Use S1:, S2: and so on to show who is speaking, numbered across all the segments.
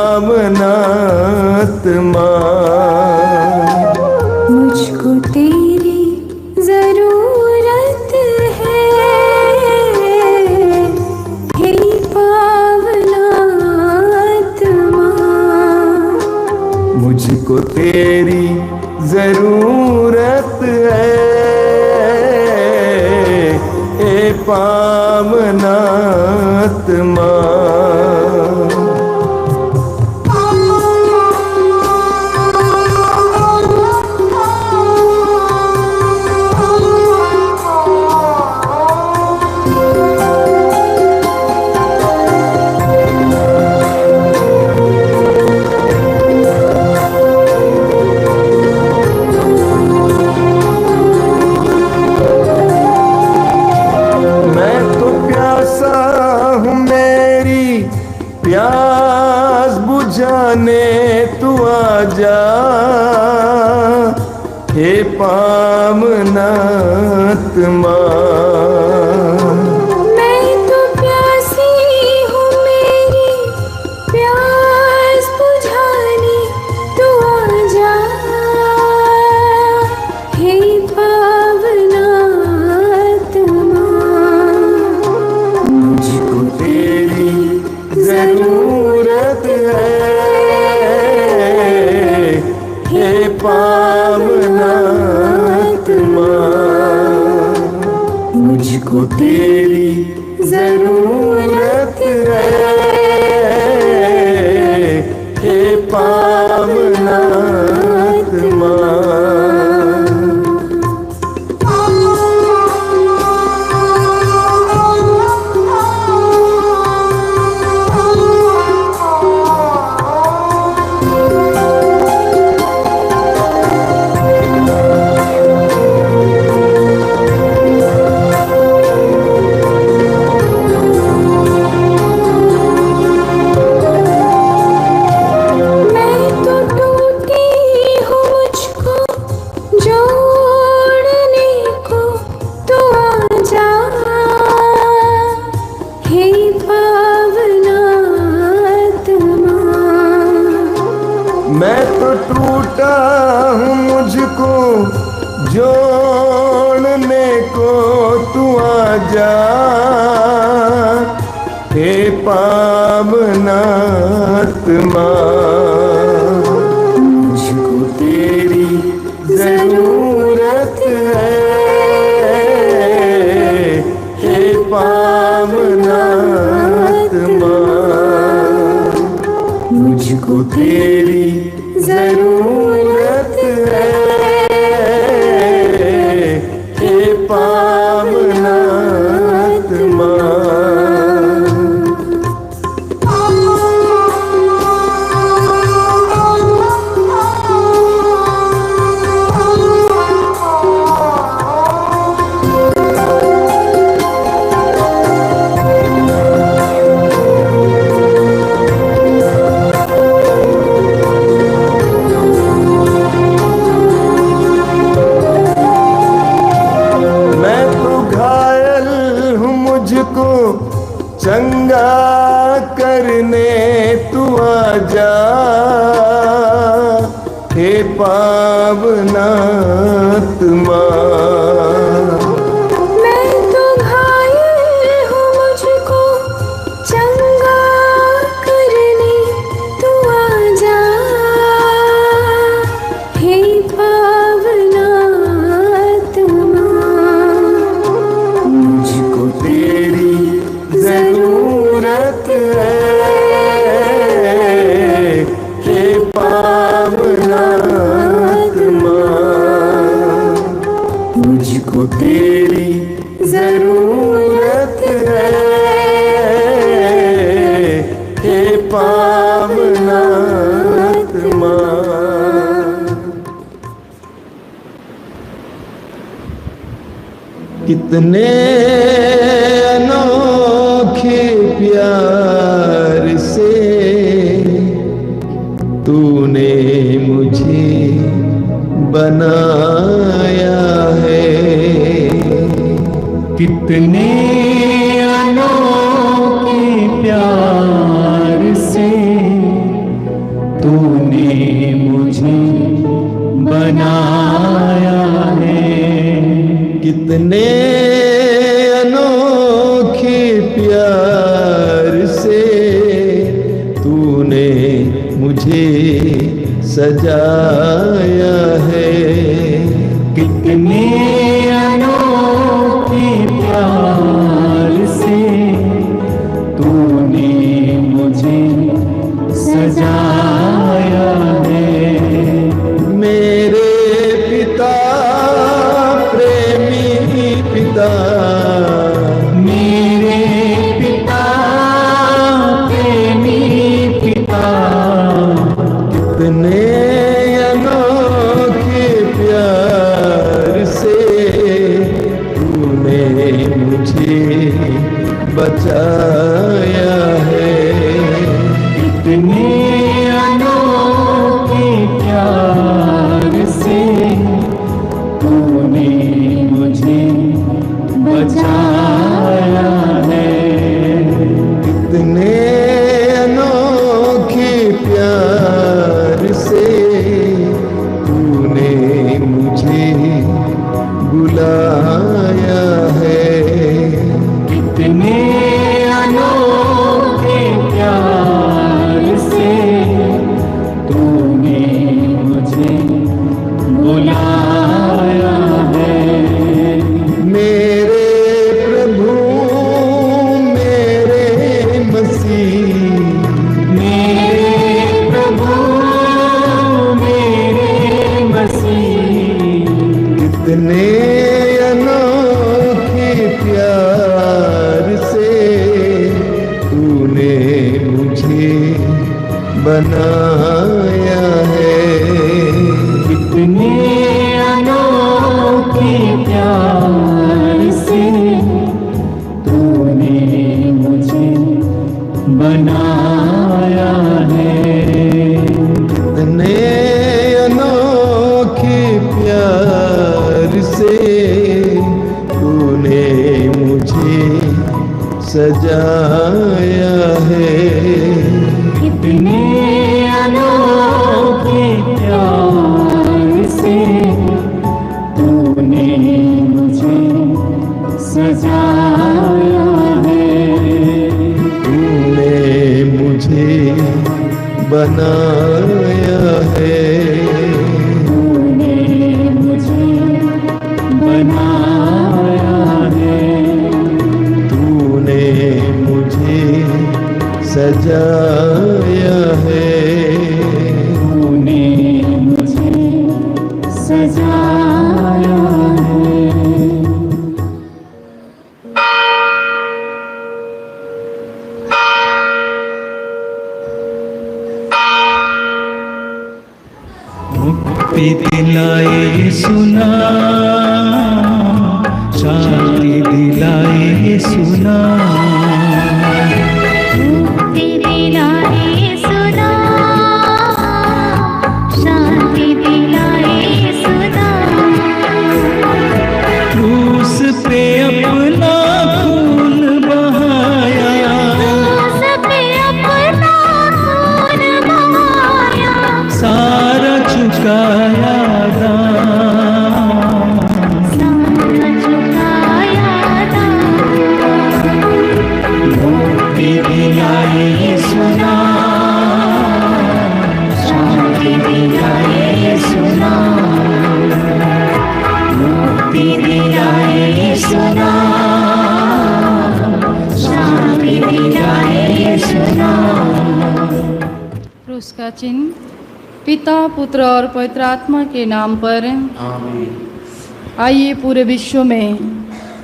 S1: पावनात्मा।
S2: मुझको तेरी जरूरत है, हे पावनात्मा।
S1: मुझको तेरी जरूरत है, हे पावनात्मा। प्यास बुझाने तू आजा, हे पावनात्मा।
S2: मैं तो प्यासी हूँ, मेरी प्यास बुझाने तू आजा, हे पावनात्मा।
S1: मुझको तेरी जरूरत है, हे पावनात्मा। मुझको तेरी जरूरत है, हे पावनात्मा। मैं तो टूटा हूँ, मुझको जोड़ने को तू आजा, हे पावनात्मा। मुझको तेरी जरूरत है, हे पावनात्मा। मुझको तेरी जरूरत है, हे पावनात्मा। चंगा करने तू आजा, हे पावनात्मा।
S2: मैं तो घायल हूँ, मुझको चंगा करने तू आजा, हे पावनात्मा।
S1: मुझको तेरी जरूरत है, हे पावनात्मा। मुझको तेरी जरूरत है, हे पावनात्मा। कितने अनोखे प्यार से तूने मुझे बनाया है,
S3: कितने अनोखे प्यार से तूने मुझे बनाया है।
S1: कितने अनोखे प्यार से तूने मुझे सजाया है।
S3: कितने अनोखे प्यार से तूने मुझे सजाया है।
S1: मेरे पिता प्रेमी पिता,
S3: मेरे पिता प्रेमी पिता,
S1: कितने अनोखे प्यार से तूने मुझे बचाया है।
S3: कितने अनोखे प्यार से तूने मुझे बचाया है।
S1: कितने अनोखे प्यार से तूने मुझे बुलाया है।
S3: कितने अनोखे प्यार से तूने मुझे बुलाया है।
S1: मेरे प्रभु मेरे मसीह,
S3: मेरे प्रभु मेरे मसीह,
S1: कितने अनोखे प्यार से तूने मुझे बनाया है।
S3: कितने अनोखे प्यार से तूने मुझे बनाया है।
S1: कितने अनोखे प्यार से तूने मुझे सजाया है।
S3: कितने अनोखे प्यार से तूने मुझे सजाया है।
S1: तूने मुझे बनाया है।
S3: तूने मुझे बनाया है।
S1: तूने मुझे सजाया है।
S3: तूने मुझे सजाया है। मुक्ति दिलाए सुना, शांति दिलाए सुना,
S2: मुक्ति दिलाए सुना, शांति दिलाए सुना।
S3: क्रूस पे अपना खून बहाया,
S2: क्रूस पे अपना खून बहाया,
S3: सारा चुकाया दाम।
S2: सारा चुकाया दाम।
S3: मुक्ति दिलाए सुना, शांति दिलाए सुना, मुक्ति दिलाए सुना, शांति दिलाए सुना।
S4: क्रूस का चिन्ह पिता, पुत्र और पवित्र आत्मा के नाम पर। आइए पूरे विश्व में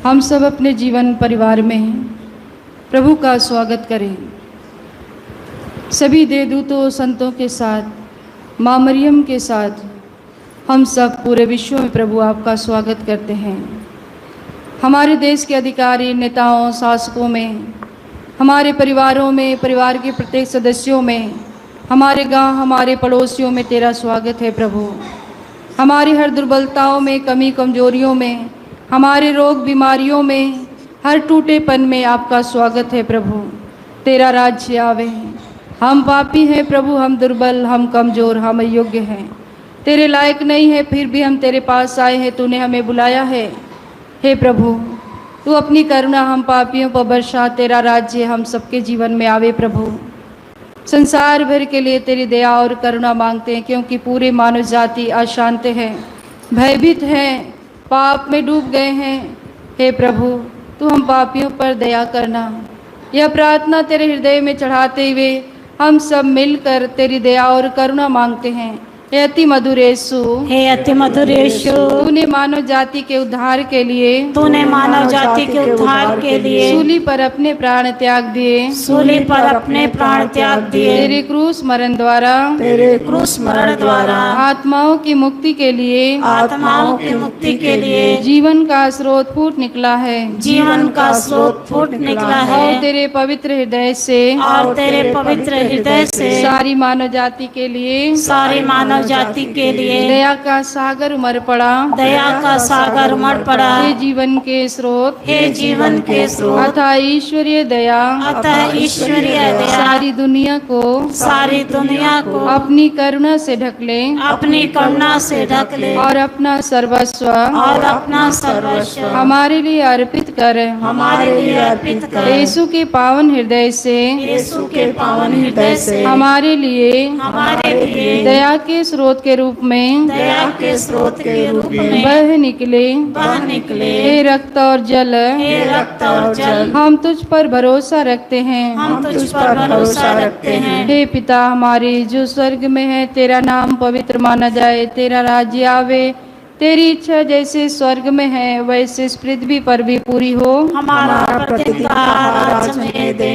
S4: हम सब अपने जीवन परिवार में प्रभु का स्वागत करें। सभी देवदूतों संतों के साथ, माँ मरियम के साथ हम सब पूरे विश्व में प्रभु आपका स्वागत करते हैं। हमारे देश के अधिकारी, नेताओं, शासकों में, हमारे परिवारों में, परिवार के प्रत्येक सदस्यों में, हमारे गांव, हमारे पड़ोसियों में तेरा स्वागत है प्रभु। हमारी हर दुर्बलताओं में, कमी कमजोरियों में, हमारे रोग बीमारियों में, हर टूटेपन में आपका स्वागत है प्रभु। तेरा राज्य आवे, हम पापी हैं प्रभु, हम दुर्बल, हम कमज़ोर, हम अयोग्य हैं, तेरे लायक नहीं है, फिर भी हम तेरे पास आए हैं, तूने हमें बुलाया है। हे प्रभु, तू अपनी करुणा हम पापियों पर बरसा, तेरा राज्य हम सबके जीवन में आवे प्रभु। संसार भर के लिए तेरी दया और करुणा मांगते हैं, क्योंकि पूरे मानव जाति अशांत है, भयभीत है, पाप में डूब गए हैं। हे प्रभु, तू हम पापियों पर दया करना। यह प्रार्थना तेरे हृदय में चढ़ाते हुए हम सब मिलकर तेरी दया और करुणा मांगते हैं। हे अति मधुर यीशु,
S3: हे अति मधुर यीशु,
S4: तूने मानव जाति के उद्धार के लिए
S3: तूने मानव जाति के उद्धार के लिए
S4: सूली पर अपने प्राण त्याग दिए,
S3: सूली पर अपने प्राण त्याग दिए।
S4: तेरे क्रूस मरण द्वारा
S3: तेरे क्रूस मरण द्वारा
S4: आत्माओं की मुक्ति के लिए
S3: आत्माओं की मुक्ति के लिए
S4: जीवन का स्रोत फूट निकला है,
S3: जीवन का स्रोत फूट निकला
S4: और
S3: है।
S4: तेरे पवित्र हृदय से
S3: और तेरे पवित्र हृदय से
S4: सारी मानव जाति के लिए
S3: सारी मानव जाति के लिए
S4: दया का सागर उमड़ पड़ा।
S3: दया का सागर उमड़ पड़ा।
S4: हे जीवन के स्रोत,
S3: हे जीवन के स्रोत,
S4: अतः ईश्वरीय दया
S3: अतः ईश्वरीय दया
S4: सारी दुनिया को
S3: सारी दुनिया को
S4: अपनी करुणा से ढक ले,
S3: अपनी करुणा से ढक ले,
S4: और अपना सर्वस्व
S3: और अपना सर्वस्व
S4: हमारे लिए अर्पित कर।
S3: हमारे लिए अर्पित कर।
S4: यीशु के पावन हृदय से
S3: यीशु के पावन हृदय से
S4: हमारे लिए
S3: हमारे लिए
S4: दया के स्रोत के रूप में
S3: दया के स्रोत के रूप में
S4: बह निकले।
S3: निकले।
S4: हे रक्त और जल,
S3: हे रक्त और जल,
S4: हम तुझ पर भरोसा रखते हैं।
S3: हम तुझ पर भरोसा रखते हैं।
S4: हे पिता हमारे जो स्वर्ग में है, तेरा नाम पवित्र माना जाए, तेरा राज्य आवे, तेरी इच्छा जैसे स्वर्ग में है वैसे इस पृथ्वी पर भी पूरी हो।
S3: हमारा प्रतिदिन का आहार आज हमें दे,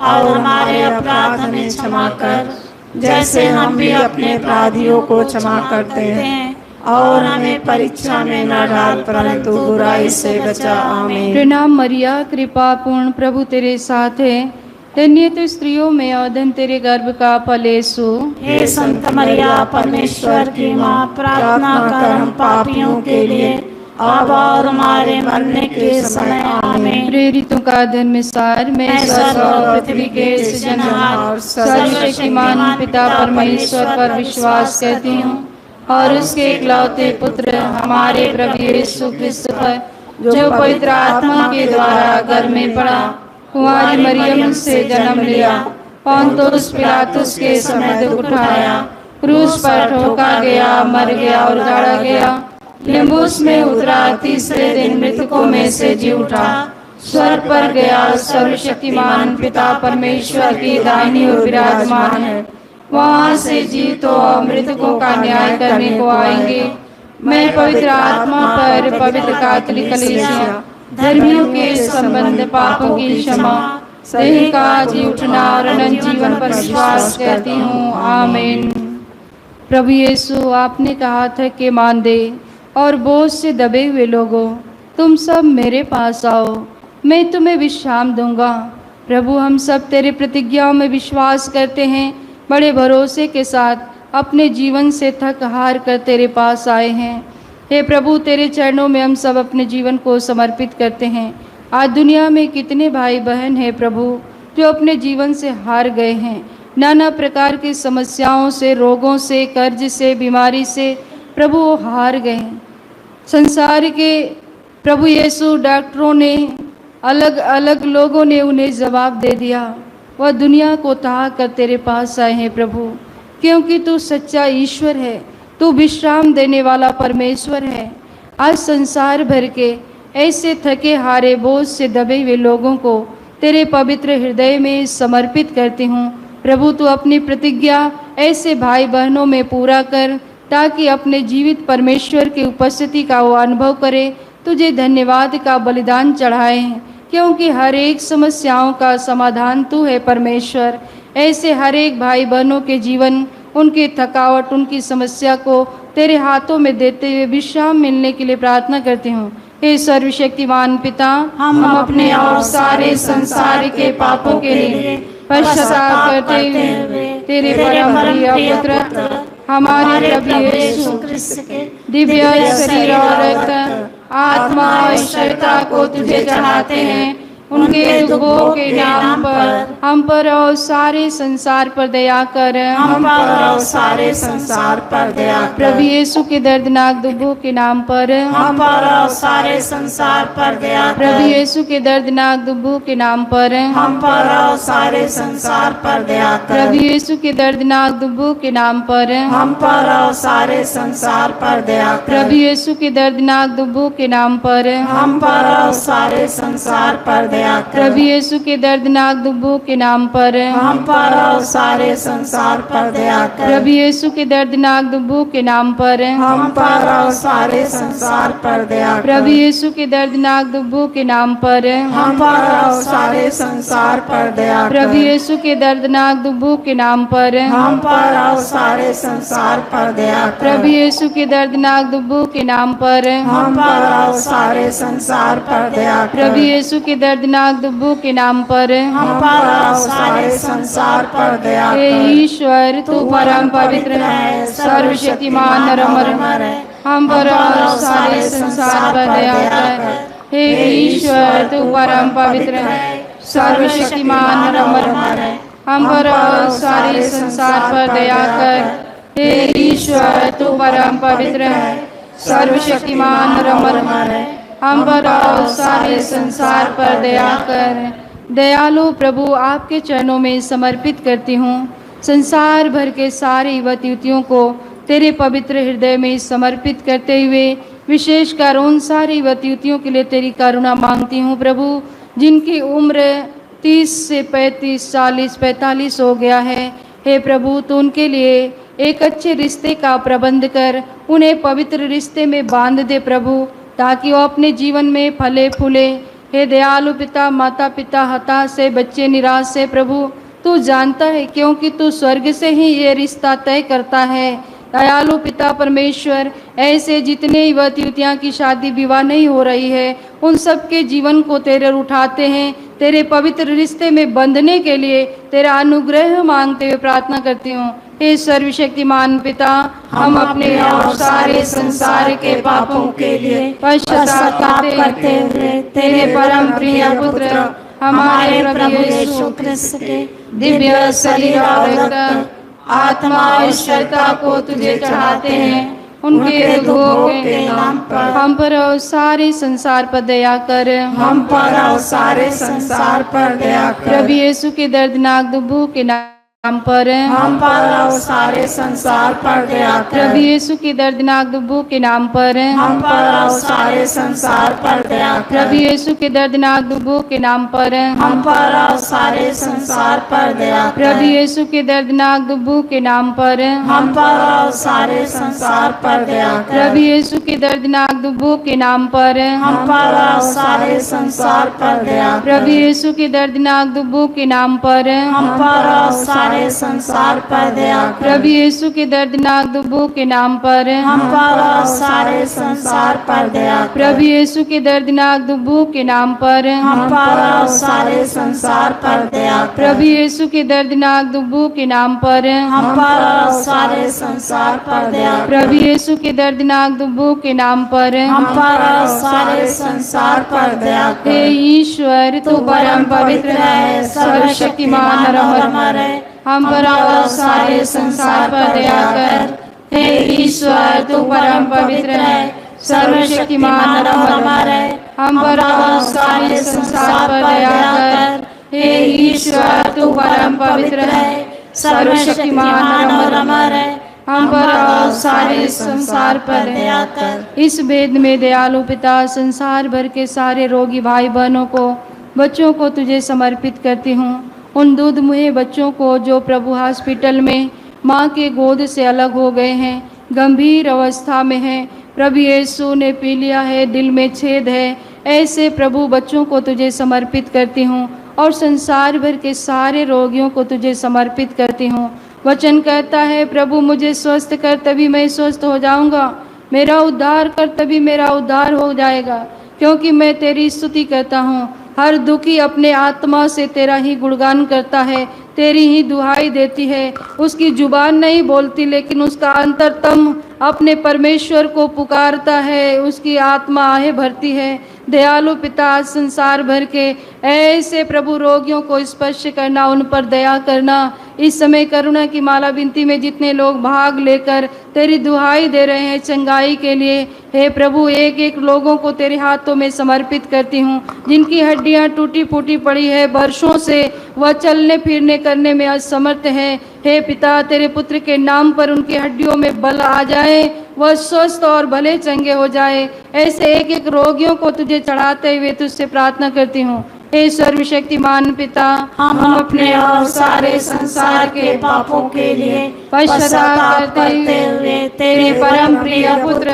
S3: और हमारे अपराध हमें क्षमा कर, जैसे हम भी अपने अपराधियों को क्षमा करते हैं, और हमें परीक्षा में न डाल, परंतु बुराई से बचा। आमीन।
S4: प्रणाम मरिया, कृपा पूर्ण, प्रभु तेरे साथ है, धन्य तो स्त्रियों में और धन तेरे गर्भ का फल यीशु।
S3: हे संत मरिया, परमेश्वर की माँ, प्रार्थना कर हम पापियों के लिए, अब और हमारे मरने के समय। आमीन।
S4: प्रेरितों का धर्मसार, मैं स्वर्ग और पृथ्वी के सृजनहार सर्वशक्तिमान पिता परमेश्वर पर विश्वास करती हूँ, और उसके इकलौते पुत्र हमारे प्रभु यीशु क्रिस्त पर, जो पवित्र आत्मा के द्वारा गर्भ में पड़ा, कुंवारी मरियम से जन्म लिया, पोंतुस पिलातुस के समय दुख उठाया, क्रूस पर ठोका गया, मर गया और गाड़ा गया, लिम्बुस में उतरा, तीसरे दिन मृतकों में से जी उठा, स्वर्ग पर गया, सर्वशक्तिमान पिता परमेश्वर की दाहिनी ओर विराजमान है, वहाँ से जीवितों और मृतकों का न्याय करने को आएंगे। मैं पवित्र आत्मा पर, पवित्र कैथोलिक कलीसिया, धर्मियों के संबंध, पापों की क्षमा, देह का जी उठना और अनंत जीवन पर विश्वास करती हूँ। आमीन। प्रभु यीशु, आपने कहा था कि मांदे और बोझ से दबे हुए लोगों, तुम सब मेरे पास आओ, मैं तुम्हें विश्राम दूंगा। प्रभु, हम सब तेरे प्रतिज्ञाओं में विश्वास करते हैं, बड़े भरोसे के साथ अपने जीवन से थक हार कर तेरे पास आए हैं। हे प्रभु, तेरे चरणों में हम सब अपने जीवन को समर्पित करते हैं। आज दुनिया में कितने भाई बहन हैं प्रभु, जो अपने जीवन से हार गए हैं, नाना प्रकार की समस्याओं से, रोगों से, कर्ज से, बीमारी से प्रभु वो हार गए हैं। संसार के प्रभु यीशु डॉक्टरों ने, अलग अलग लोगों ने उन्हें जवाब दे दिया, वह दुनिया को ताह कर तेरे पास आए हैं प्रभु, क्योंकि तू सच्चा ईश्वर है, तू विश्राम देने वाला परमेश्वर है। आज संसार भर के ऐसे थके हारे बोझ से दबे हुए लोगों को तेरे पवित्र हृदय में समर्पित करती हूँ। प्रभु, तू अपनी प्रतिज्ञा ऐसे भाई बहनों में पूरा कर, ताकि अपने जीवित परमेश्वर की उपस्थिति का वो अनुभव करे, तुझे धन्यवाद का बलिदान चढ़ाएं, क्योंकि हर एक समस्याओं का समाधान तू है परमेश्वर। ऐसे हर एक भाई बहनों के जीवन, उनकी थकावट, उनकी समस्या को तेरे हाथों में देते हुए विश्राम मिलने के लिए प्रार्थना करती हूँ। हे सर्वशक्तिमान पिता, हम अपने और सारे संसार के पापों के लिए पश्चाताप करते हुए तेरे परम प्रिय पुत्र हमारे प्रभु यीशु क्रिस्त के दिव्य शरीर और रक्त, आत्मा और ईश्वरता को तुझे चढ़ाते हैं। उनके दुखों के नाम पर हम पर और सारे संसार पर दया कर।
S3: हम पर और सारे संसार पर दया कर।
S4: प्रभु यीशु के दर्दनाक दुखों के नाम पर
S3: हम पर और सारे संसार पर दया कर।
S4: प्रभु यीशु के दर्दनाक दुखों के नाम पर
S3: हम पर और सारे संसार पर दया कर।
S4: प्रभु यीशु के दर्दनाक दुखों के नाम पर
S3: हम पर और सारे संसार पर दया कर।
S4: प्रभु यीशु के दर्दनाक दुखों के नाम पर
S3: हम पर और सारे संसार पर दया कर।
S4: प्रभु यीशु के दर्दनाक दुखों के नाम पर
S3: हम पर और सारे संसार पर दया कर।
S4: प्रभु यीशु के दर्दनाक दुखों के नाम पर
S3: हम पर और सारे संसार पर दया कर।
S4: प्रभु यीशु के दर्दनाक दुखों के नाम पर
S3: हम पर और सारे संसार पर दया कर।
S4: प्रभु यीशु के दर्दनाक दुखों के नाम पर
S3: हम पर और सारे संसार पर दया कर।
S4: प्रभु यीशु के दर्दनाक दुखों के नाम पर
S3: हम पर और सारे संसार पर दया कर।
S4: प्रभु यीशु के दर्दनाक दुखों के नाम पर
S3: हम पर और सारे संसार पर दया
S4: हे
S3: कर।
S4: ईश्वर तू परम पवित्र है, सर्वशक्तिमान और अमर है। हम पर और सारे संसार पर दया कर। हे ईश्वर तू परम पवित्र है, सर्वशक्तिमान और अमर है। हम पर और सारे संसार पर दया कर। हे ईश्वर तू परम पवित्र है, सर्वशक्तिमान और अमर है। हम पर और सारे संसार पर दया कर। दयालु प्रभु, आपके चरणों में समर्पित करती हूँ संसार भर के सारे युवती युवतियों को तेरे पवित्र हृदय में समर्पित करते हुए विशेषकर उन सारे युवती युवतियों के लिए तेरी करुणा मांगती हूँ प्रभु, जिनकी उम्र 30 से 35, 40, 45 हो गया है। हे प्रभु, तो उनके लिए एक अच्छे रिश्ते का प्रबंध कर उन्हें पवित्र रिश्ते में बांध दे प्रभु, ताकि वो अपने जीवन में फले फूले। हे दयालु पिता, माता पिता हताश है, बच्चे निराश है प्रभु, तू जानता है, क्योंकि तू स्वर्ग से ही ये रिश्ता तय करता है। दयालु पिता परमेश्वर, ऐसे जितने युवती युवतियाँ की शादी विवाह नहीं हो रही है, उन सब के जीवन को तेरे उठाते हैं, तेरे पवित्र रिश्ते में बंधने के लिए तेरा अनुग्रह मांगते हुए प्रार्थना करती हूँ। हे सर्वशक्तिमान पिता, हम अपने और सारे संसार के पापों के लिए पश्चाताप करते हुए तेरे परम प्रिय पुत्र हमारे प्रभु यीशु क्रिस्त के दिव्य शरीर और रक्त, आत्मा और ईश्वरता को तुझे चढ़ाते हैं। उनके दुखों के नाम पर हम पर और सारे संसार पर दया कर।
S3: हम पर और सारे संसार पर दया कर।
S4: प्रभु यीशु के दर्दनाक दुखों के नाम पर
S3: हम पर और सारे संसार पर दया कर।
S4: प्रभु यीशु के दर्दनाक दुखों के नाम पर
S3: हम पर और सारे संसार पर दया कर।
S4: प्रभु यीशु के दर्दनाक दुखों के नाम पर
S3: हम पर और सारे संसार पर दया कर।
S4: प्रभु यीशु के दर्दनाक दुखों के नाम पर
S3: हम पर और सारे संसार पर दया कर।
S4: प्रभु यीशु के दर्दनाक दुखों के नाम पर
S3: हम पर और सारे संसार पर दया कर।
S4: प्रभु यीशु के दर्दनाक दुखों के नाम पर
S3: हम पर और सारे संसार पर दया कर।
S4: प्रभु यीशु के दर्दनाक दुखों के नाम पर
S3: हम पर और सारे संसार पर दया कर।
S4: प्रभु यीशु के दर्दनाक दुखों के नाम पर
S3: हम पर और सारे संसार पर दया कर।
S4: प्रभु यीशु के दर्दनाक दुखों के नाम पर
S3: हम पर और सारे संसार पर दया कर।
S4: प्रभु यीशु के दर्दनाक दुखों के नाम पर
S3: हम पर और सारे संसार पर दया कर।
S4: हे ईश्वर तू परम पवित्र है, सर्वशक्तिमान और अमर है। हम पर और सारे संसार पर दया कर। हे ईश्वर तू परम पवित्र है, सर्वशक्तिमान और अमर है। हम पर और सारे संसार पर दया कर। हे ईश्वर तू परम पवित्र है, सर्वशक्तिमान और अमर है। हम पर और सारे संसार पर दया कर। इस भेद में दयालु पिता, संसार भर के सारे रोगी भाई बहनों को, बच्चों को तुझे समर्पित करती हूँ। उन दूध मुहे बच्चों को जो प्रभु हॉस्पिटल में माँ के गोद से अलग हो गए हैं, गंभीर अवस्था में हैं, प्रभु यीशु ने पी लिया है, दिल में छेद है, ऐसे प्रभु बच्चों को तुझे समर्पित करती हूँ और संसार भर के सारे रोगियों को तुझे समर्पित करती हूँ। वचन कहता है, प्रभु मुझे स्वस्थ कर तभी मैं स्वस्थ हो जाऊँगा, मेरा उद्धार कर तभी मेरा उद्धार हो जाएगा, क्योंकि मैं तेरी स्तुति करता हूँ। हर दुखी अपने आत्मा से तेरा ही गुणगान करता है, तेरी ही दुहाई देती है। उसकी जुबान नहीं बोलती, लेकिन उसका अंतरतम अपने परमेश्वर को पुकारता है, उसकी आत्मा आहे भरती है। दयालु पिता, संसार भर के ऐसे प्रभु रोगियों को स्पर्श करना, उन पर दया करना। इस समय करुणा की माला विनती में जितने लोग भाग लेकर तेरी दुहाई दे रहे हैं चंगाई के लिए, हे प्रभु, एक एक लोगों को तेरे हाथों में समर्पित करती हूँ। जिनकी हड्डियाँ टूटी फूटी पड़ी है, वर्षों से वह चलने फिरने करने में असमर्थ है, हे पिता, तेरे पुत्र के नाम पर उनकी हड्डियों में बल आ जाए, वह स्वस्थ और भले चंगे हो जाए। ऐसे एक एक रोगियों को तुझे चढ़ाते हुए तुझसे प्रार्थना करती हूँ। हे सर्वशक्तिमान पिता,
S3: हम अपने और सारे संसार के पापों के लिए
S4: पश्चाताप करते हुए तेरे परम प्रिय पुत्र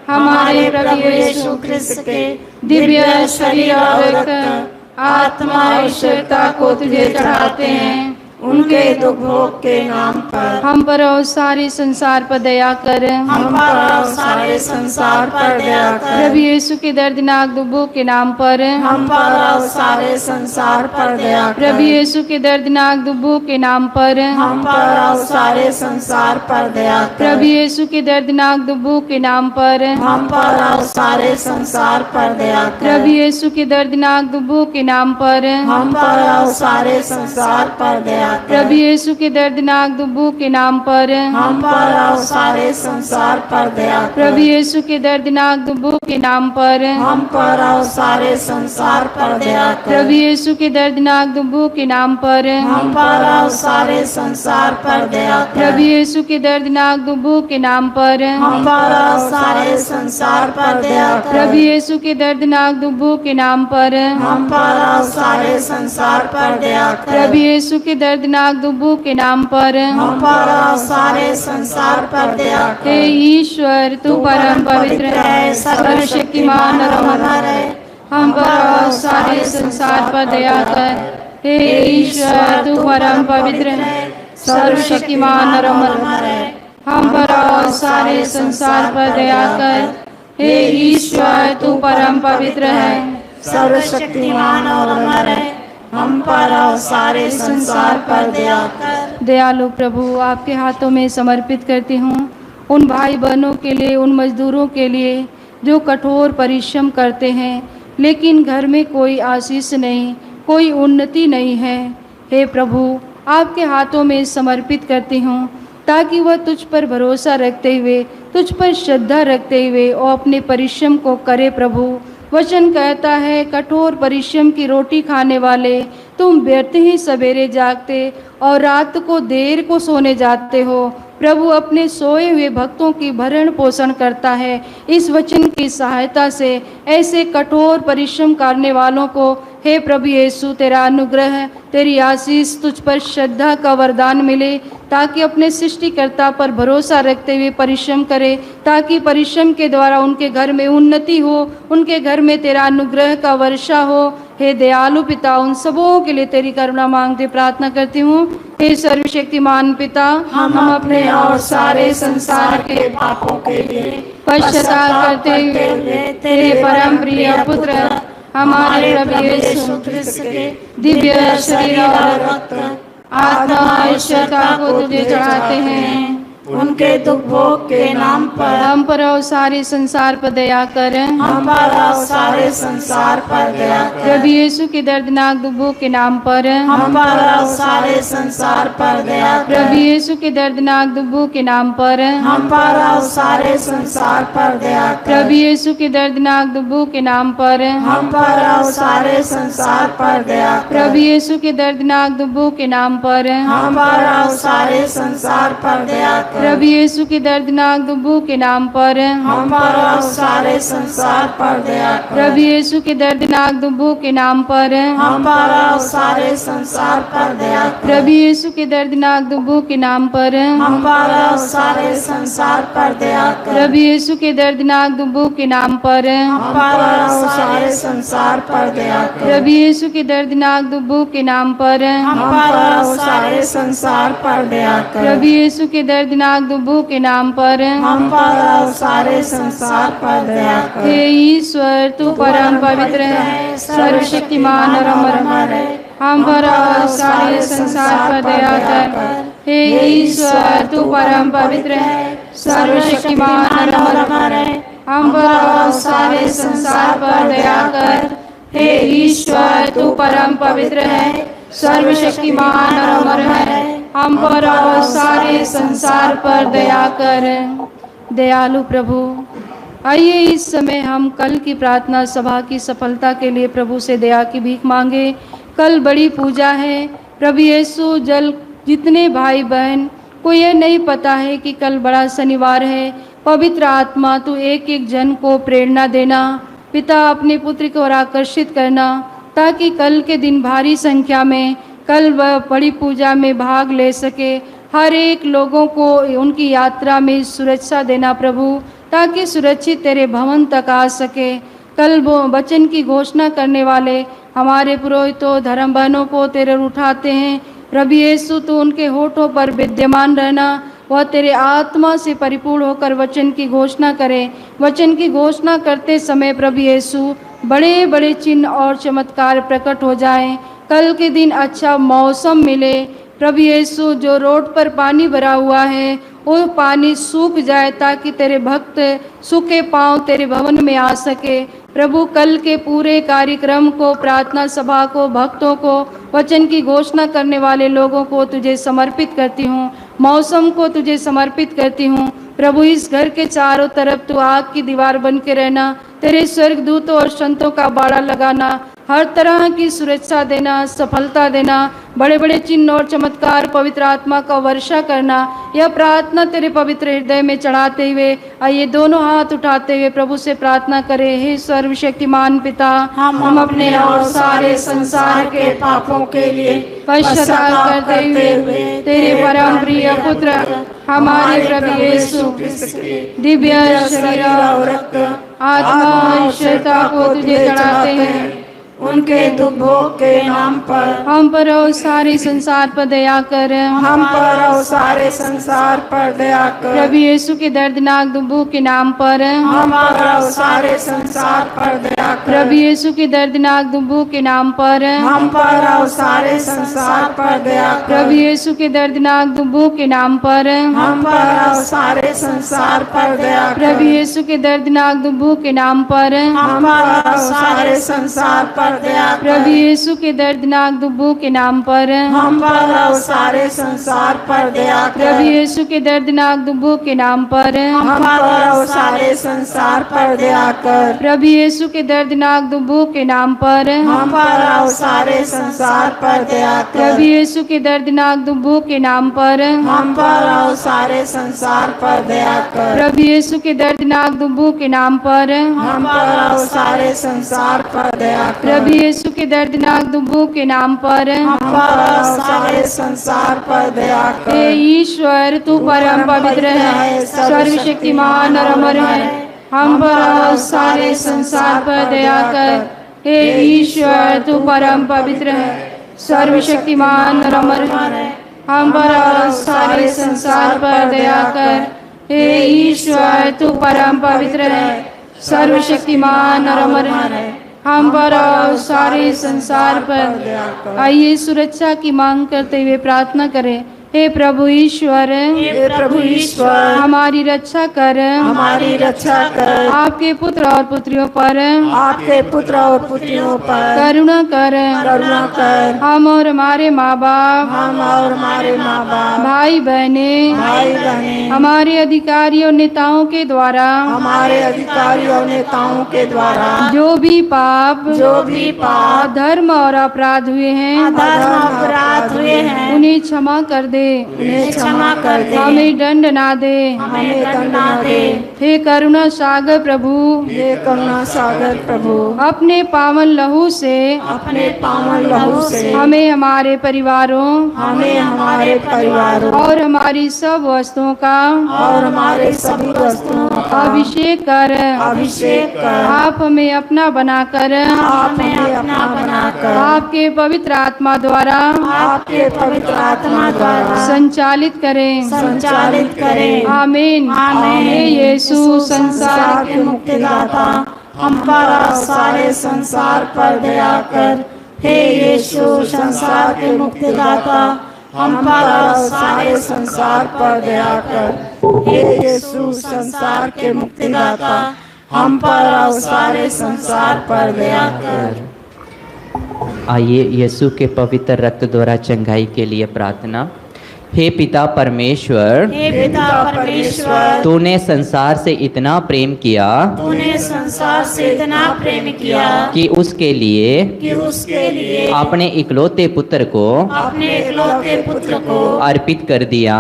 S4: हमारे प्रभु यीशु ख्रिस्त के दिव्य शरीर और रक्त, आत्मा और ईश्वरता को तुझे चढ़ाते हैं।
S3: उनके दुख भोग के नाम पर
S4: हम पर और सारे संसार पर दया कर।
S3: हम पर और सारे संसार पर दया कर।
S4: प्रभु यीशु के दर्दनाक दुखों के नाम पर
S3: हम पर और सारे संसार पर दया कर।
S4: प्रभु यीशु के दर्दनाक दुखों के नाम पर
S3: हम पर और सारे संसार पर दया कर।
S4: प्रभु यीशु के दर्दनाक दुखों के नाम पर
S3: हम पर और सारे संसार पर दया कर।
S4: प्रभु यीशु के दर्दनाक दुखों के नाम पर
S3: हम पर और सारे संसार पर दया कर।
S4: प्रभु यीशु के दर्दनाक दुखों के नाम पर
S3: हम पर और सारे संसार पर दया कर।
S4: प्रभु यीशु के दर्दनाक दुखों के नाम पर
S3: हम पर और सारे संसार पर दया कर।
S4: प्रभु यीशु के दर्दनाक दुखों के नाम पर
S3: हम पर और सारे संसार पर दया कर।
S4: प्रभु यीशु के दर्दनाक दुखों के नाम पर
S3: हम पर और सारे संसार पर दया कर।
S4: प्रभु यीशु के दर्दनाक दुखों के नाम पर
S3: हम पर और सारे संसार पर दया कर।
S4: प्रभु यीशु के दर्दनाक दुखों के नाम पर
S3: हम पर और सारे संसार पर दया कर।
S4: हे ईश्वर, तू परम पवित्र है, सर्वशक्तिमान और अमर है। हम पर और सारे संसार पर दया कर। हे ईश्वर, तू परम पवित्र है, सर्वशक्तिमान और अमर है। हम पर और सारे संसार पर दया कर। हे ईश्वर, तू परम पवित्र है,
S3: सर्वशक्तिमान और अमर है। हम पर और सारे संसार पर दया कर।
S4: दयालु प्रभु, आपके हाथों में समर्पित करती हूँ उन भाई बहनों के लिए, उन मजदूरों के लिए जो कठोर परिश्रम करते हैं, लेकिन घर में कोई आशीष नहीं, कोई उन्नति नहीं है। हे प्रभु, आपके हाथों में समर्पित करती हूँ ताकि वह तुझ पर भरोसा रखते हुए, तुझ पर श्रद्धा रखते हुए और अपने परिश्रम को करे। प्रभु, वचन कहता है, कठोर परिश्रम की रोटी खाने वाले तुम व्यर्थ ही सवेरे जागते और रात को देर को सोने जाते हो। प्रभु अपने सोए हुए भक्तों की भरण पोषण करता है। इस वचन की सहायता से ऐसे कठोर परिश्रम करने वालों को हे प्रभु यीशु, तेरा अनुग्रह, तेरी आशीष, तुझ पर श्रद्धा का वरदान मिले, ताकि अपने सृष्टिकर्ता पर भरोसा रखते हुए परिश्रम करे, ताकि परिश्रम के द्वारा उनके घर में उन्नति हो, उनके घर में तेरा अनुग्रह का वर्षा हो। हे दयालु पिता, उन सबों के लिए तेरी करुणा मांगते प्रार्थना करती हूँ। हे सर्वशक्तिमान पिता,
S3: हम अपने और सारे संसार के पापों के लिए
S4: पश्चाताप करते हुए तेरे परम प्रिय पुत्र हमारे प्रभु यीशु
S3: ख्रिस्त के
S4: दिव्य शरीर और रक्त, आत्मा और ईश्वरता को तुझे चढ़ाते हैं।
S3: उनके दुख भोग के नाम पर
S4: हम पर और सारे संसार पर दया कर।
S3: हम पर और सारे संसार पर दया कर।
S4: प्रभु यीशु के दर्दनाक दुखों के नाम पर
S3: हम पर और सारे संसार पर दया कर।
S4: प्रभु यीशु के दर्दनाक दुखों के नाम पर
S3: हम पर और सारे संसार पर दया कर।
S4: प्रभु यीशु के दर्दनाक दुखों के नाम पर
S3: हम पर और सारे संसार पर दया कर।
S4: प्रभु यीशु के दर्दनाक दुखों के नाम पर
S3: हम पर और सारे संसार पर दया कर।
S4: प्रभु यीशु के दर्दनाक दुखों के नाम पर
S3: हम पर और सारे संसार पर दया कर।
S4: प्रभु यीशु के दर्दनाक दुखों के नाम पर
S3: हम पर और सारे संसार पर दया कर।
S4: प्रभु यीशु के दर्दनाक दुखों के नाम पर
S3: हम पर और सारे संसार पर दया कर।
S4: प्रभु यीशु के दर्दनाक दुखों के नाम पर
S3: हम पर और सारे संसार पर दया कर।
S4: प्रभु यीशु के दर्दनाक दुखों के नाम पर
S3: हम पर और सारे संसार पर दया कर।
S4: प्रभु यीशु के दर्दनाक दुखों के नाम पर
S3: हम पर और सारे संसार पर दया कर।
S4: हे ईश्वर, तू परम पवित्र है, सर्वशक्तिमान और अमर है। हम पर और सारे संसार पर दया कर। हे ईश्वर तू परम पवित्र है, सर्वशक्तिमान और अमर है। हम पर और सारे संसार पर दया कर। हे ईश्वर तू परम पवित्र है, सर्वशक्तिमान और अमर है। हम पर और सारे संसार पर दया कर। दयालु प्रभु, आइए इस समय हम कल की प्रार्थना सभा की सफलता के लिए प्रभु से दया की भीख मांगे। कल बड़ी पूजा है प्रभु यीशु। जल जितने भाई बहन को ये नहीं पता है कि कल बड़ा शनिवार है, पवित्र आत्मा तू एक एक जन को प्रेरणा देना। पिता अपने पुत्र को और आकर्षित करना ताकि कल के दिन भारी संख्या में कल वह बड़ी पूजा में भाग ले सके। हर एक लोगों को उनकी यात्रा में सुरक्षा देना प्रभु, ताकि सुरक्षित तेरे भवन तक आ सके। कल वो वचन की घोषणा करने वाले हमारे पुरोहितों धर्म बहनों को तेरे उठाते हैं प्रभु यीशु। तू उनके होठों पर विद्यमान रहना, वह तेरे आत्मा से परिपूर्ण होकर वचन की घोषणा करे। वचन की घोषणा करते समय प्रभु यीशु बड़े बड़े चिन्ह और चमत्कार प्रकट हो जाएं। कल के दिन अच्छा मौसम मिले प्रभु यीशु। जो रोड पर पानी भरा हुआ है वो पानी सूख जाए, ताकि तेरे भक्त सूखे पांव तेरे भवन में आ सके। प्रभु कल के पूरे कार्यक्रम को, प्रार्थना सभा को, भक्तों को, वचन की घोषणा करने वाले लोगों को तुझे समर्पित करती हूँ। मौसम को तुझे समर्पित करती हूँ प्रभु। इस घर के चारों तरफ तू आग की दीवार बन के रहना, तेरे स्वर्गदूतों और संतों का बाड़ा लगाना, हर तरह की सुरक्षा देना, सफलता देना, बड़े बड़े चिन्ह और चमत्कार, पवित्र आत्मा का वर्षा करना। यह प्रार्थना तेरे पवित्र हृदय में चढ़ाते हुए आइए दोनों हाथ उठाते हुए प्रभु से प्रार्थना करें। हे सर्वशक्तिमान पिता, हम अपने और सारे संसार के पापों के लिए पश्चाताप करते हुए तेरे परम प्रिय पुत्र हमारे प्रभु यीशु दिव्य शरीर और रक्त, आत्मा और शरीरता को तुझे चढ़ाते हैं।
S3: उनके दुख भोग के नाम पर
S4: हम पर और सारे संसार पर दया कर।
S3: हम पर और सारे संसार पर दया कर।
S4: प्रभु यीशु के दर्दनाक दुख भोग के नाम पर
S3: हम पर और सारे संसार पर दया कर।
S4: प्रभु यीशु के दर्दनाक दुख भोग के नाम पर
S3: हम पर और सारे संसार पर दया कर।
S4: प्रभु यीशु के दर्दनाक दुख भोग के नाम पर
S3: हम पर और सारे संसार पर दया कर।
S4: प्रभु यीशु के दर्दनाक दुख भोग के नाम पर
S3: हम पर और सारे संसार पर दया कर।
S4: प्रभु यीशु के दर्दनाक दुख भोग के नाम पर
S3: हम पर और सारे संसार पर दया कर।
S4: प्रभु यीशु के दर्दनाक दुख भोग के नाम पर
S3: हम पर और सारे संसार पर दया कर।
S4: प्रभु यीशु के दर्दनाक दुख भोग के नाम पर
S3: हम पर और सारे संसार पर दया कर।
S4: प्रभु यीशु के दर्दनाक दुख भोग के नाम पर
S3: हम पर और सारे संसार पर दया कर।
S4: प्रभु यीशु के दर्दनाक दुख भोग के नाम पर
S3: हम पर और सारे संसार पर दया कर।
S4: प्रभु यीशु के दर्दनाक दुख भोग के नाम पर
S3: हम पर और सारे संसार पर दया कर।
S4: हे ईश्वर तू परम पवित्र है, सर्वशक्तिमान और अमर है। हम पर और सारे संसार पर दया कर। हे ईश्वर तू परम पवित्र है, सर्वशक्तिमान और अमर है। हम पर और सारे संसार पर दया कर। हे ईश्वर तू परम पवित्र है, सर्वशक्तिमान और अमर है। हम पर और सारे संसार पर आइए सुरक्षा की मांग करते हुए प्रार्थना करें। हे प्रभु ईश्वर,
S3: हे प्रभु ईश्वर,
S4: हमारी रक्षा कर,
S3: हमारी रक्षा कर।
S4: आपके पुत्र और पुत्रियों पर,
S3: आपके पुत्र और पुत्रियों पर
S4: करुणा कर,
S3: करुणा कर।
S4: हम और हमारे माँ बाप,
S3: हम और हमारे माँ बाप,
S4: भाई बहने,
S3: भाई बहने,
S4: हमारे अधिकारियों नेताओं के द्वारा,
S3: हमारे अधिकारियों नेताओं के द्वारा
S4: जो भी पाप, धर्म और अपराध हुए हैं,
S3: अपराध हुए हैं,
S4: उन्हें क्षमा कर दे,
S3: उन्हें क्षमा कर दे।
S4: हमें दंड ना दे,
S3: हमें दंड ना दे।
S4: हे करुणा सागर प्रभु,
S3: हे करुणा सागर प्रभु,
S4: अपने पावन लहू से,
S3: अपने पावन लहू से
S4: हमें हमारे परिवारों,
S3: हमें हमारे परिवारों
S4: और हमारी सब वस्तुओं का,
S3: और हमारे सभी वस्तुओं का
S4: अभिषेक कर,
S3: अभिषेक कर।
S4: आप हमें अपना बनाकर,
S3: आप हमें अपना बनाकर
S4: आपके पवित्र आत्मा द्वारा
S3: आपके पवित्र आत्मा द्वारा
S4: संचालित करें,
S3: संचालित करें।
S4: आमीन।
S3: आमीन।
S4: हे यीशु संसार
S3: के मुक्तिदाता, हम पर और सारे संसार पर दया कर। हे यीशु संसार के मुक्तिदाता, हम पर और सारे संसार पर दया कर। हे यीशु संसार के मुक्तिदाता, हम पर और सारे संसार पर दया कर।
S5: आइए यीशु के पवित्र रक्त द्वारा चंगाई के लिए प्रार्थना। हे पिता परमेश्वर,
S3: हे पिता परमेश्वर,
S5: तूने संसार से इतना प्रेम किया
S3: तूने संसार से इतना प्रेम किया
S5: कि उसके लिए अपने इकलौते पुत्र को
S3: अपने इकलौते पुत्र को
S5: अर्पित कर दिया,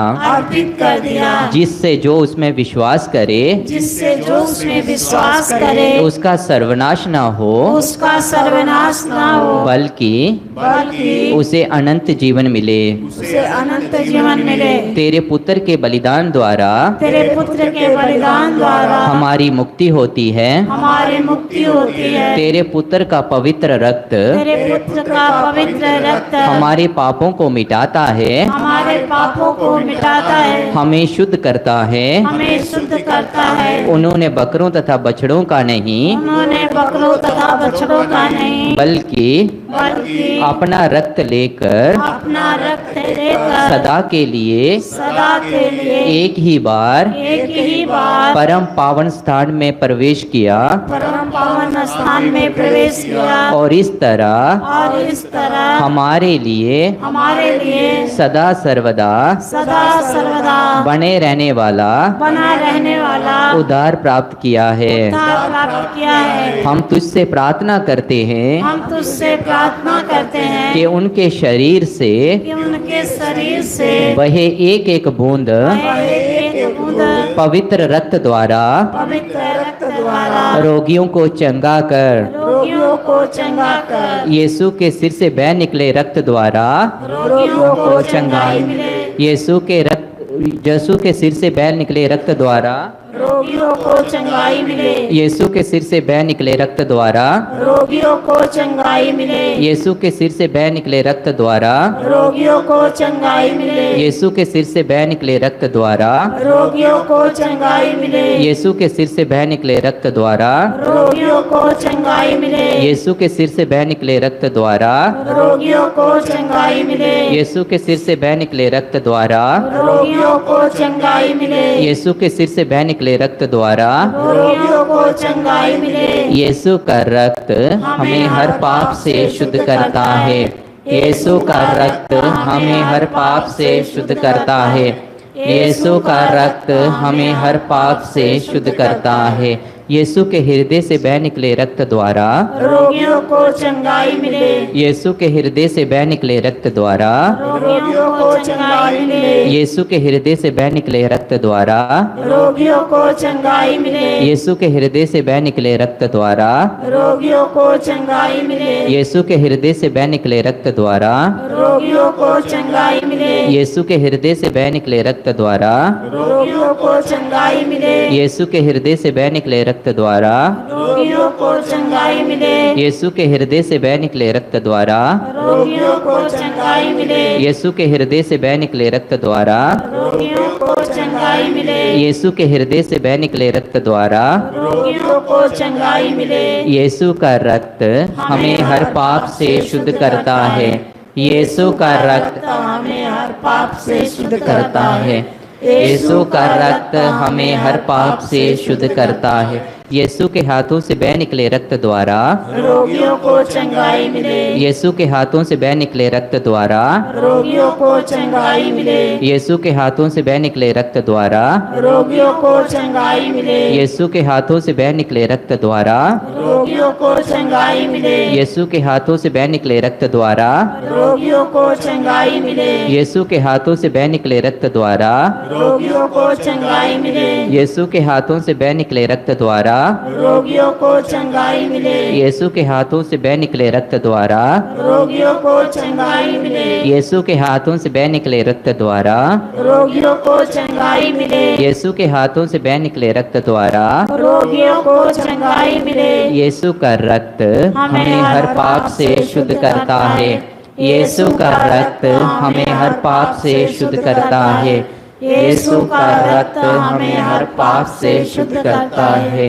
S5: जिससे जो उसमें विश्वास करे
S3: जिससे जो उसमें विश्वास करे
S5: उसका सर्वनाश न हो,
S3: उसका सर्वनाश न हो,
S5: बल्कि उसे अनंत जीवन मिले।
S3: उसे अनंत जीवन मिले।
S5: तेरे पुत्र के बलिदान द्वारा
S3: तेरे पुत्र के बलिदान द्वारा
S5: हमारी मुक्ति होती है।
S3: हमारी मुक्ति होती है।
S5: तेरे पुत्र का पवित्र रक्त
S3: तेरे पुत्र का पवित्र रक्त
S5: हमारे पापों को मिटाता है,
S3: हमारे पापों को मिटाता है,
S5: हमें शुद्ध करता है।
S3: हमें शुद्ध करता है।
S5: उन्होंने बकरों तथा बछड़ों का नहीं,
S3: उन्होंने बकरों तथा बछड़ों का नहीं,
S5: बल्कि अपना रक्त लेकर
S3: अपना रक्त लेकर
S5: सदा के लिए एक ही बार परम पावन स्थान में प्रवेश किया
S3: परम पावन स्थान में प्रवेश किया
S5: और इस तरह हमारे लिए सदा सर्वदा बने रहने वाला
S3: बना रहने वाला
S5: उद्धार प्राप्त किया है।
S3: उद्धार प्राप्त किया है।
S5: हम तुझसे प्रार्थना करते हैं
S3: हम तुझसे प्रार्थना करते हैं
S5: कि उनके शरीर से
S3: कि उनके शरीर से
S5: वहे एक एक बूंद
S3: एक बूंद
S5: पवित्र रक्त द्वारा रोगियों को चंगा कर।
S3: रोगियों को चंगा कर।
S5: यीशु के सिर से बह निकले रक्त द्वारा
S3: रोगियों को चंगाई मिले।
S5: यीशु के सिर से बह निकले रक्त द्वारा
S3: रोगियों को चंगाई मिले।
S5: यीशु के सिर से बह निकले रक्त द्वारा
S3: रोगियों को चंगाई मिले।
S5: यीशु के सिर से बह निकले रक्त द्वारा
S3: रोगियों को चंगाई मिले।
S5: यीशु के सिर से बह निकले रक्त द्वारा
S3: रोगियों को चंगाई मिले।
S5: यीशु के सिर से बह निकले रक्त द्वारा
S3: रोगियों को चंगाई मिले।
S5: यीशु के सिर से बह निकले रक्त द्वारा
S3: रोगियों को चंगाई मिले।
S5: यीशु के सिर से बह निकले रक्त द्वारा
S3: रोगियों को चंगाई मिले।
S5: यीशु के सिर से बह निकले रक्त द्वारा
S3: रोगियों को चंगाई मिले।
S5: यीशु का रक्त हमें हर पाप से शुद्ध करता है। यीशु का रक्त हमें हर पाप से शुद्ध करता है। यीशु का रक्त हमें हर पाप से शुद्ध करता है। यीशु के हृदय से बह निकले रक्त द्वारा
S3: रोगियों को चंगाई मिले।
S5: यीशु के हृदय से बह निकले रक्त द्वारा
S3: रोगियों को चंगाई मिले।
S5: यीशु के हृदय से बह निकले रक्त द्वारा
S3: रोगियों को चंगाई मिले।
S5: यीशु के हृदय से बह निकले रक्त द्वारा
S3: रोगियों को चंगाई मिले।
S5: यीशु के हृदय से बह निकले रक्त द्वारा
S3: रोगियों को चंगाई मिले।
S5: यीशु के हृदय से बह निकले रक्त द्वारा
S3: रोगियों को चंगाई मिले।
S5: यीशु के हृदय से बह निकले रक्त द्वारा
S3: रोगियों को चंगाई मिले।
S5: यीशु के हृदय से बह निकले रक्त द्वारा
S3: रोगियों को चंगाई मिले।
S5: यीशु के हृदय से बह निकले रक्त द्वारा
S3: रोगियों को चंगाई मिले।
S5: यीशु के हृदय से बह निकले रक्त द्वारा
S3: रोगियों को चंगाई मिले।
S5: यीशु का रक्त हमें हर पाप से शुद्ध करता है। यीशु का रक्त
S3: हमें हर पाप से शुद्ध
S5: करता है। यीशु का रक्त हमें हर पाप से शुद्ध करता है। यीशु के हाथों से बह निकले रक्त द्वारा
S3: रोगियों को चंगाई मिले।
S5: यीशु के हाथों से बह निकले रक्त द्वारा
S3: रोगियों को चंगाई मिले।
S5: यीशु के हाथों से बह निकले रक्त द्वारा
S3: रोगियों को चंगाई मिले।
S5: यीशु के हाथों से बह निकले रक्त द्वारा
S3: रोगियों को चंगाई मिले।
S5: यीशु के हाथों से बह निकले रक्त द्वारा
S3: रोगियों को चंगाई मिले।
S5: यीशु के हाथों से बह निकले रक्त द्वारा
S3: रोगियों को चंगाई मिले।
S5: यीशु के हाथों से बह निकले रक्त द्वारा
S3: रोगियों को चंगाई मिले।
S5: यीशु के हाथों से बह निकले रक्त द्वारा
S3: रोगियों को चंगाई मिले।
S5: यीशु के हाथों से बह निकले रक्त द्वारा
S3: रोगियों को चंगाई मिले।
S5: यीशु के हाथों से बह निकले रक्त द्वारा
S3: रोगियों को चंगाई मिले।
S5: यीशु का रक्त हमें हर पाप से शुद्ध करता है। यीशु का रक्त हमें हर पाप से शुद्ध करता है। यीशु का रक्त हमें हर पाप से शुद्ध करता है।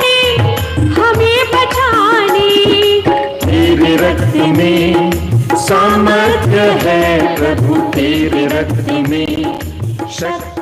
S1: तेरे रक्त में सामर्थ्य है प्रभु तेरे रक्त में शक्ति